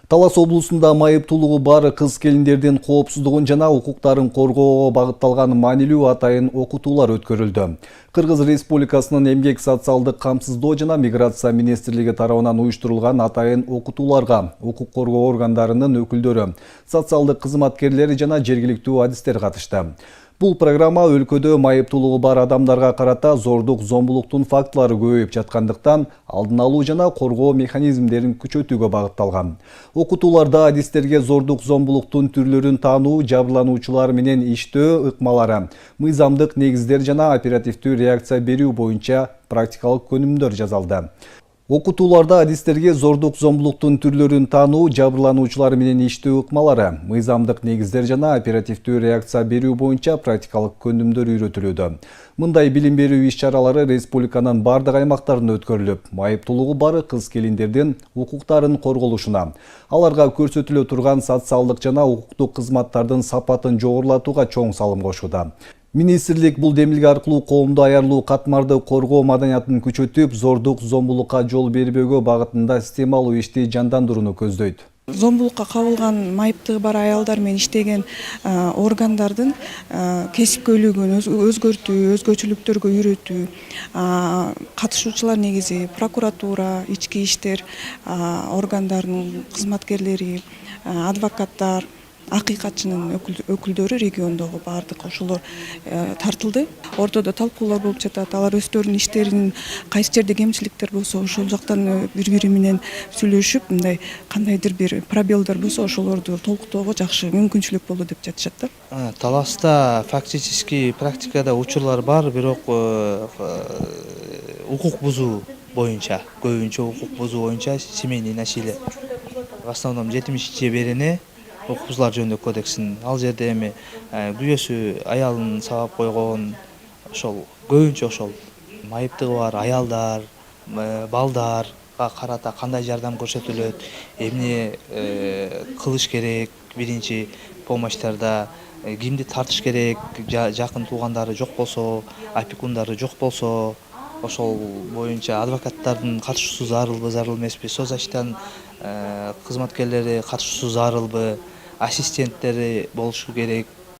Талас облусунда майыптуулугу бар кыз келиндердин коопсуздугун жана укуктарын коргоого багытталган маанилүү атайын окутуулар өткөрүлдү. Кыргыз Республикасынын эмгек социалдык камсыздоо жана миграция министрлиги тарабынан уюштурулган атайын окутууларга укук коргоо органдарынын өкүлдөрү, социалдык кызматкерлери жана жергиликтүү адистер катышты. Бул программа өлкөдө майыптуулугу бар адамдарга карата зордук зомбулуктун фактылары көбөйүп жаткандыктан алдын алуу жана коргоо механизмдерин күчөтүүгө багытталган. Окутууларда адистерге зордук зомбулуктун түрлөрүн таануу, жабырлануучулар менен иштөө ыкмалары, мыйзамдык негиздер жана оперативдүү реакция берүү боюнча практикалык көнүмдөр жазылды. Окутууларда адистерге зордук зомбулуктун түрлөрүн таануу, жабырлануучулар менен иштөө ыкмалары, мыйзамдык негиздер жана оперативдүү реакция берүү боюнча практикалык көнүмдөр үйрөтүлүүдө. Мындай билим берүү иш-чаралары республиканын бардык аймактарында өткөрүлүп, майыптуулугу бар кыз келиндердин укуктарын корголушуна, аларга көрсөтүлө турган социалдык жана укуктук кызматтардын сапатын жогорулатууга чоң салым кошууда. Министрлик бул демилге аркылуу коомду аярлуу катмарды коргоо маданиятын күчөтүп, зордук зомбулукка жол бербөөгө багытында системалуу ишти жандандырууну көздөйт. Зомбулукка кабылган майыптыгы бар аялдар менен иштеген органдардын кесипкөйлүгүн өзгөртүү, өзгөчөлүктөргө үйрөтүү, катышуучулар негизи прокуратура, ички иштер органдарынын кызматкерлери, адвокаттар, акыйкатчынын өкүлдөрү региондогу бардык ошолор тартылды. Ортодо талкуулар болуп жатат. Алар өздөрүнүн иштеринин кайсы жерде кемчиликтер болсо, ошол жактан бири-бири менен сүйлөшүп, мындай кандайдыр бир пробелдер болсо, ошолорду толуктоого жакшы мүмкүнчүлүк болду деп жатышат да. Таласта фактически практикада учурлар бар, бирок укук бузуу боюнча, көбүнчө укук бузуу боюнча семейный насилие. В основном 70-чи берене укук бузуулар жөнүндө кодексин, ал жерде эми күйөөсү аялын сабап койгон, ошол көбүнчө ошол майыптыгы бар аялдар, балдарга карата кандай жардам көрсөтүлөт, эмне кылыш керек, биринчи помощьтарда кимди тартыш керек, жакын туугандары жок болсо, опекундары жок болсо, ошол боюнча адвокаттардын катышуусу зарылбы, зарыл эмеспи, соцзащитанын кызматкерлери катышуусу зарылбы, ассистенттери болушу керек,